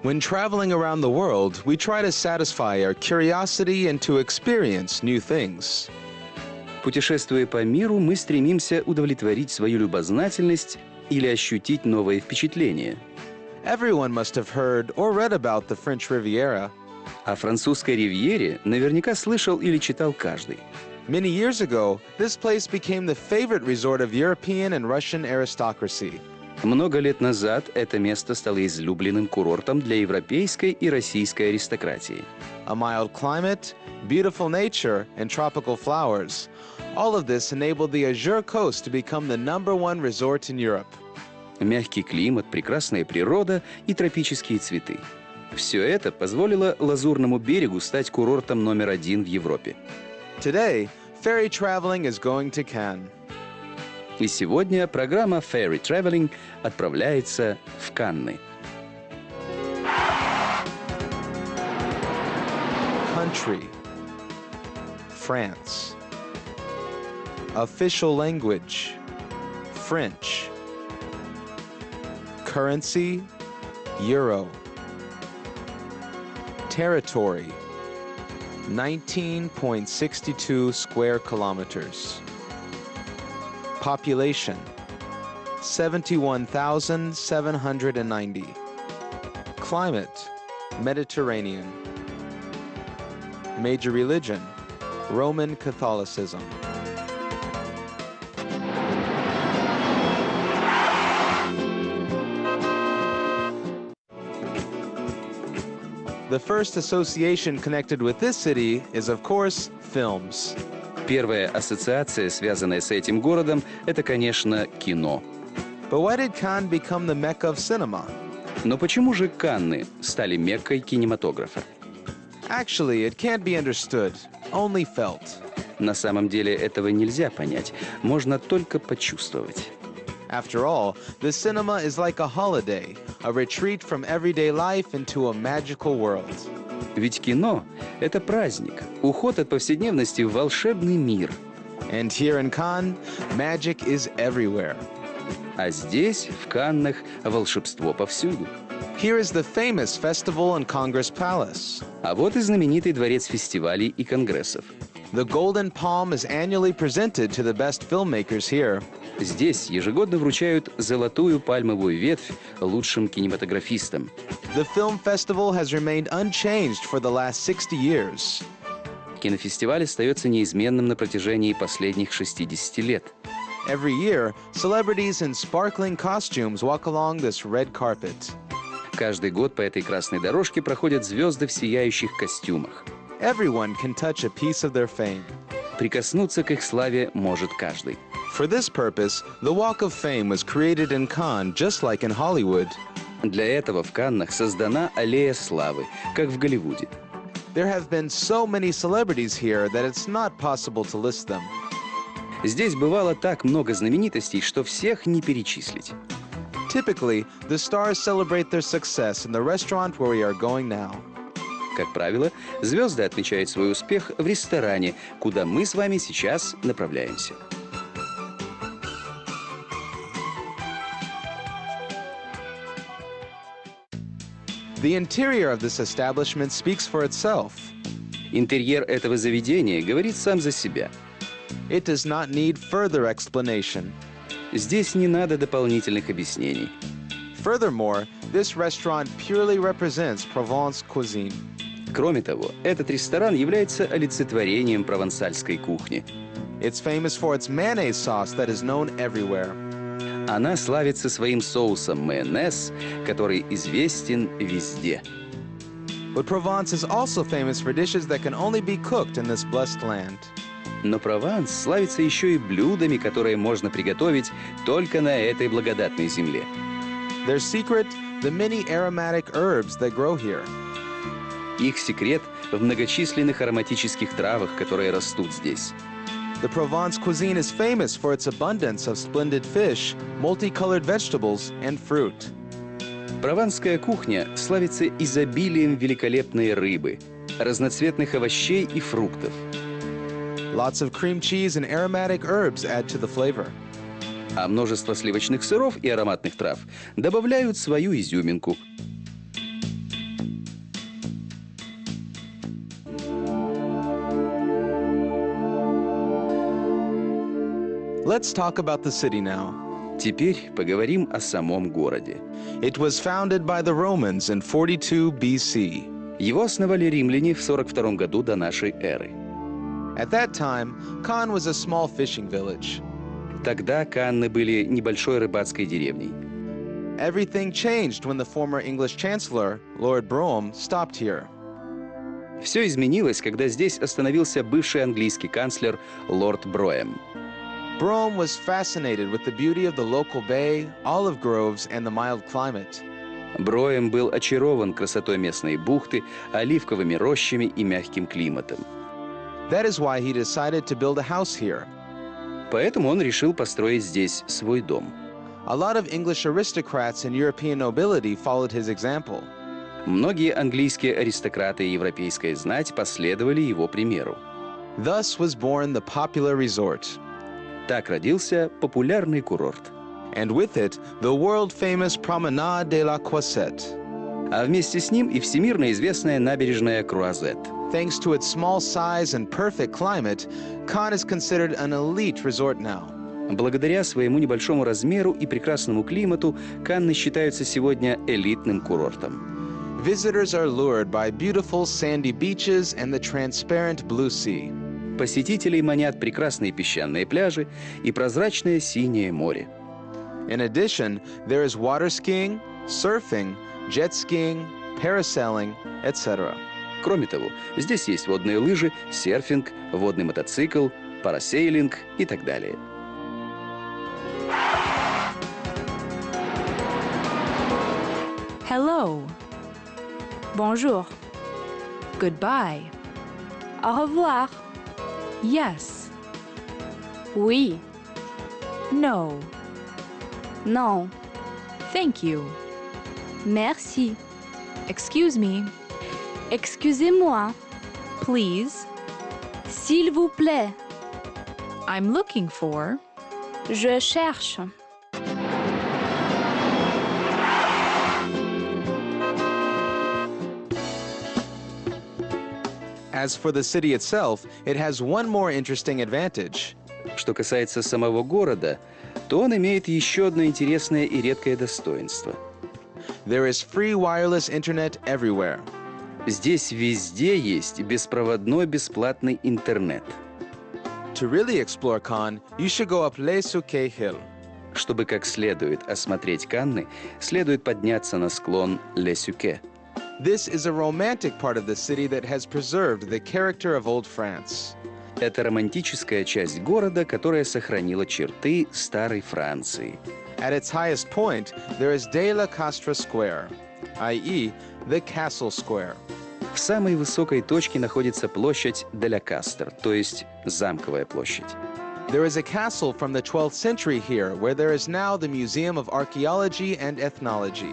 When traveling around the world, we try to satisfy our curiosity and to experience new things. Путешествуя по миру, мы стремимся удовлетворить свою любознательность или ощутить новые впечатления. Everyone must have heard or read about the French Riviera. О французской ривьере наверняка слышал или читал каждый. Many years ago, this place became the favorite resort of European and Russian aristocracy. Много лет назад это место стало излюбленным курортом для европейской и российской аристократии. A mild climate, beautiful nature, and tropical flowers. All of this enabled the Azure Coast to become the #1 resort in Europe. Мягкий климат, прекрасная природа и тропические цветы. Все это позволило Лазурному берегу стать курортом №1 в Европе. Today, ferry traveling is going to Cannes. И сегодня программа Ferry Traveling отправляется в Канны. Country. France. Official language. French. Currency. Euro. Territory. 19.62 square kilometers. Population, 71,790. Climate, Mediterranean. Major religion, Roman Catholicism. The first association connected with this city is, of course, films. Первая ассоциация, связанная с этим городом, это, конечно, кино. But why did Cannes become the Mecca of cinema? Но почему же Канны стали меккой кинематографа? Actually, it can't be understood, only felt. На самом деле этого нельзя понять, можно только почувствовать. After all, the cinema is like a holiday, a retreat from everyday life into a magical world. Ведь кино — это праздник, уход от повседневности в волшебный мир. And here in Cannes, magic is everywhere. А здесь, в Каннах, волшебство повсюду. Here is the famous Festival and Congress Palace. А вот и знаменитый дворец фестивалей и конгрессов. The Golden Palm is annually presented to the best filmmakers here. Здесь ежегодно вручают золотую пальмовую ветвь лучшим кинематографистам. The film festival has remained unchanged for the last 60 years. Кинофестиваль остается неизменным на протяжении последних 60 лет. Every year, celebrities in sparkling costumes walk along this red carpet. Каждый год по этой красной дорожке проходят звезды в сияющих костюмах. Everyone can touch a piece of their fame. Прикоснуться к их славе может каждый. For this purpose, the Walk of Fame was created in Cannes, just like in Hollywood. Для этого в Каннах создана аллея славы, как в Голливуде. There have been so many celebrities here that it's not possible to list them. Здесь бывало так много знаменитостей, что всех не перечислить. Typically, the stars celebrate their success in the restaurant where we are going now. Как правило, звезды отмечают свой успех в ресторане, куда мы с вами сейчас направляемся. The interior of this establishment speaks for itself. Интерьер этого заведения говорит сам за себя. It does not need further explanation. Здесь не надо дополнительных объяснений. Furthermore, this restaurant purely represents Provence cuisine. Кроме того, этот ресторан является олицетворением провансальской кухни. It's famous for its mayonnaise sauce that is known everywhere. Она славится своим соусом майонез, который известен везде. But Provence is also famous for dishes that can only be cooked in this blessed land. Но Прованс славится еще и блюдами, которые можно приготовить только на этой благодатной земле. Their secret, the many aromatic herbs that grow here. Их секрет в многочисленных ароматических травах, которые растут здесь. The Provence cuisine is famous for its abundance of splendid fish, multicolored vegetables, and fruit. Прованская кухня славится изобилием великолепной рыбы, разноцветных овощей и фруктов. Lots of cream cheese and aromatic herbs add to the flavor. А множество сливочных сыров и ароматных трав добавляют свою изюминку. Let's talk about the city now. Теперь поговорим о самом городе. It was founded by the Romans in 42 BC. Его основали римляне в 42 году до нашей эры. At that time, Cannes was a small fishing village. Тогда Канны были небольшой рыбацкой деревней. Everything changed when the former English Chancellor, Lord Brougham, stopped here. Все изменилось, когда здесь остановился бывший английский канцлер лорд Броэм. Brougham was fascinated with the beauty of the local bay, olive groves, and the mild climate. Броэм был очарован красотой местной бухты, оливковыми рощами и мягким климатом. That is why he decided to build a house here. Поэтому он решил построить здесь свой дом. A lot of English aristocrats and European nobility followed his example. Многие английские аристократы и европейская знать последовали его примеру. Thus was born the popular resort. Так родился популярный курорт. And with it, the world-famous Promenade de la Croisette. А вместе с ним и всемирно известная набережная Круазет. Thanks to its small size and perfect climate, Cannes is considered an elite resort now. Благодаря своему небольшому размеру и прекрасному климату, Канны считаются сегодня элитным курортом. Visitors are lured by beautiful sandy beaches and the transparent blue sea. Посетителей манят прекрасные песчаные пляжи и прозрачное синее море. In addition, there is water skiing, surfing, jet skiing, parasailing, etc. Кроме того, здесь есть водные лыжи, серфинг, водный мотоцикл, парасейлинг и так далее. Hello. Bonjour. Goodbye. Au revoir. Yes. Oui. No. Non. Thank you. Merci. Excuse me. Excusez-moi. Please. S'il vous plaît. I'm looking for. Je cherche. As for the city itself, it has one more interesting advantage. Что касается самого города, то он имеет еще одно интересное и редкое достоинство. There is free wireless internet everywhere. Здесь везде есть беспроводной бесплатный интернет. To really explore Cannes, you should go up Les Souquets Hill. Чтобы как следует осмотреть Канны, следует подняться на склон Ле-Сюке. This is a romantic part of the city that has preserved the character of old France. Это романтическая часть города, которая сохранила черты старой Франции. At its highest point, there is De la Castre Square, i.e., the Castle Square. В самой высокой точке находится площадь де ла Кастр, то есть Замковая площадь. There is a castle from the 12th century here, where there is now the Museum of Archaeology and Ethnology.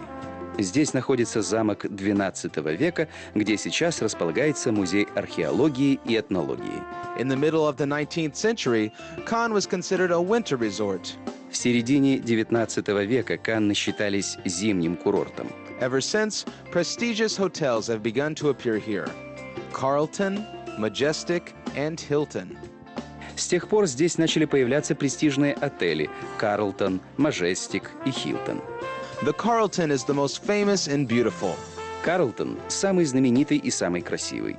Здесь находится замок XII века, где сейчас располагается музей археологии и этнологии. In the middle of the 19th century, Cannes was considered a winter resort. В середине XIX века Канны считались зимним курортом. Ever since, prestigious hotels have begun to appear here. Carlton, Majestic, and Hilton. С тех пор здесь начали появляться престижные отели «Карлтон», «Мажестик» и «Хилтон». The Carlton is the most famous and beautiful. «Карлтон» – самый знаменитый и самый красивый.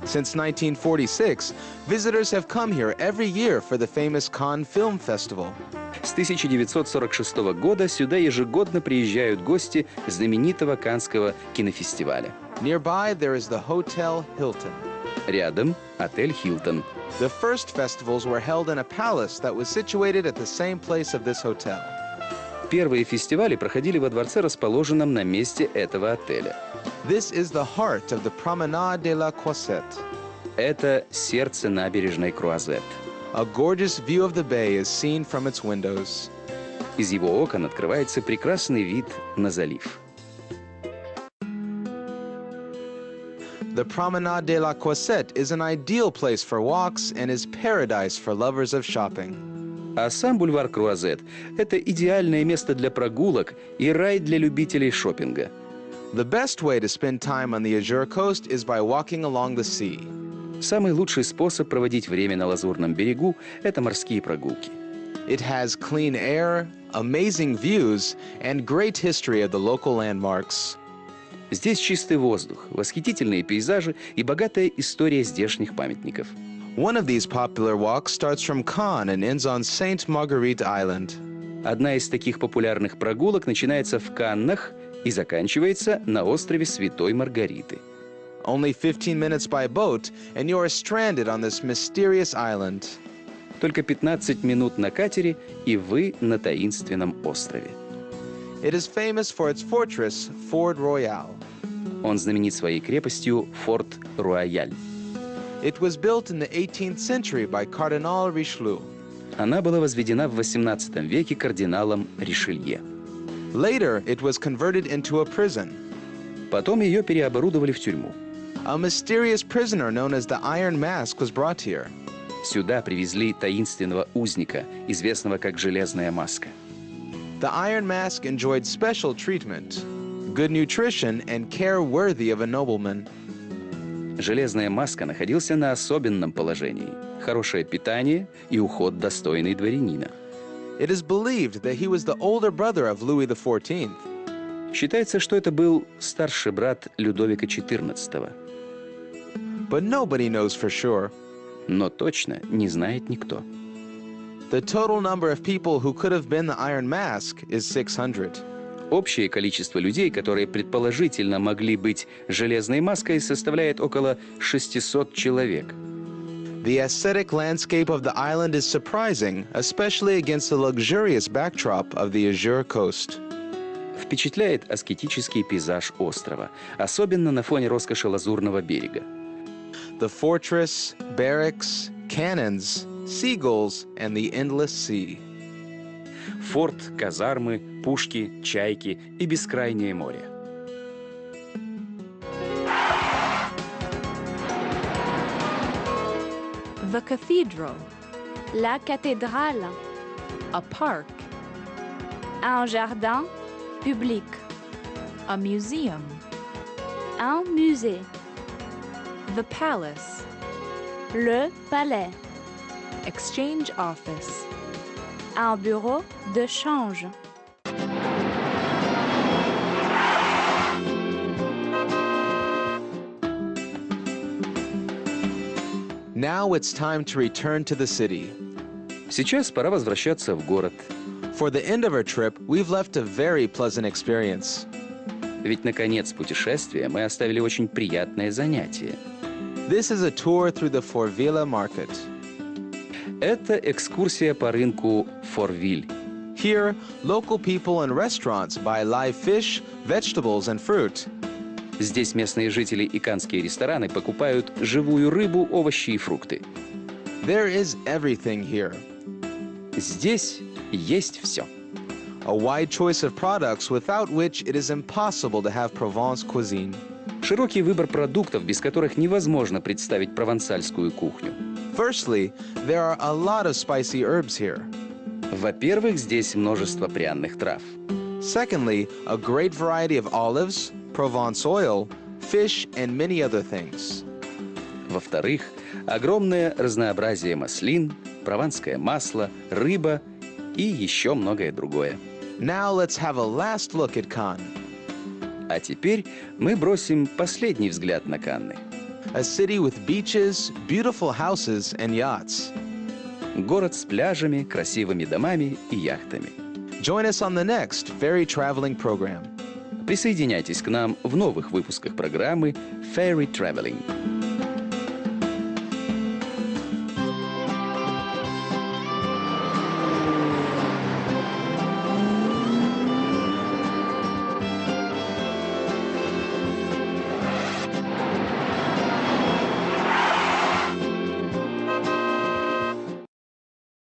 Since 1946, visitors have come here every year for the famous Cannes Film Festival. С 1946 года сюда ежегодно приезжают гости знаменитого Каннского кинофестиваля. Nearby, there is the Hotel Hilton. Рядом – отель «Хилтон». The first festivals were held in a palace that was situated at the same place of this hotel. Первые фестивали проходили во дворце, расположенном на месте этого отеля. This is the heart of the Promenade de la Croisette. Это сердце набережной Круазет. A gorgeous view of the bay is seen from its windows. Из его окон открывается прекрасный вид на залив. The Promenade de la Croisette is an ideal place for walks and is paradise for lovers of shopping. А сам бульвар Круазет – это идеальное место для прогулок и рай для любителей шопинга. The best way to spend time on the Azure coast is by walking along the sea. Самый лучший способ проводить время на Лазурном берегу – это морские прогулки. It has clean air, amazing views, and great history of the local landmarks. Здесь чистый воздух, восхитительные пейзажи и богатая история здешних памятников. One of these popular walks starts from Cannes and ends on Sainte Marguerite Island. Одна из таких популярных прогулок начинается в Каннах и заканчивается на острове Святой Маргариты. Only 15 minutes by boat, and you are stranded on this mysterious island. Только 15 минут на катере, и вы на таинственном острове. It is famous for its fortress, Fort Royal. Он знаменит своей крепостью Форт Руаяль. It was built in the 18th century by Cardinal Richelieu. Она была возведена в XVIII веке кардиналом Ришелье. Later, it was converted into a prison. Потом ее переоборудовали в тюрьму. A mysterious prisoner known as the Iron Mask was brought here. Сюда привезли таинственного узника, известного как Железная маска. The Iron Mask enjoyed special treatment, good nutrition, and care worthy of a nobleman. Железная маска находился на особенном положении. Хорошее питание и уход достойный дворянина. It is believed that he was the older brother of Louis XIV. Считается, что это был старший брат Людовика XIV. But nobody knows for sure. Но точно не знает никто. The total number of people who could have been the Iron Mask is 600. Общее количество людей, которые предположительно могли быть Железной маской, составляет около 600 человек. The aesthetic landscape of the island is surprising, especially against the luxurious backdrop of the Azure coast. Впечатляет аскетический пейзаж острова, особенно на фоне роскоши Лазурного берега. The fortress, barracks, cannons, seagulls, and the endless sea. Форт, казармы, пушки, чайки и бескрайнее море. The cathedral. La cathédrale. A park. Un jardin public. A museum. Un musée. The palace. Le palais. Exchange office. Un bureau de change. Now it's time to return to the city. Сейчас пора возвращаться в город. For the end of our trip, we've left a very pleasant experience. Ведь на конец путешествия мы оставили очень приятное занятие. This is a tour through the Fortville market. Это экскурсия по рынку Форвиль. Here, local people and restaurants buy live fish, vegetables, and fruit. Здесь местные жители и канские рестораны покупают живую рыбу, овощи и фрукты. There is everything here. Здесь есть все. A wide choice of products without which it is impossible to have Provence cuisine. Широкий выбор продуктов, без которых невозможно представить провансальскую кухню. Firstly, there are a lot of spicy herbs here. Во-первых, здесь множество пряных трав. Secondly, a great variety of olives, Provence oil, fish, and many other things. Во-вторых, огромное разнообразие маслин, прованское масло, рыба и еще многое другое. Now let's have a last look at Cannes. А теперь мы бросим последний взгляд на Канны. A city with beaches, beautiful houses, and yachts. Город с пляжами, красивыми домами и яхтами. Join us on the next ferry traveling program. Присоединяйтесь к нам в новых выпусках программы Ferry Traveling.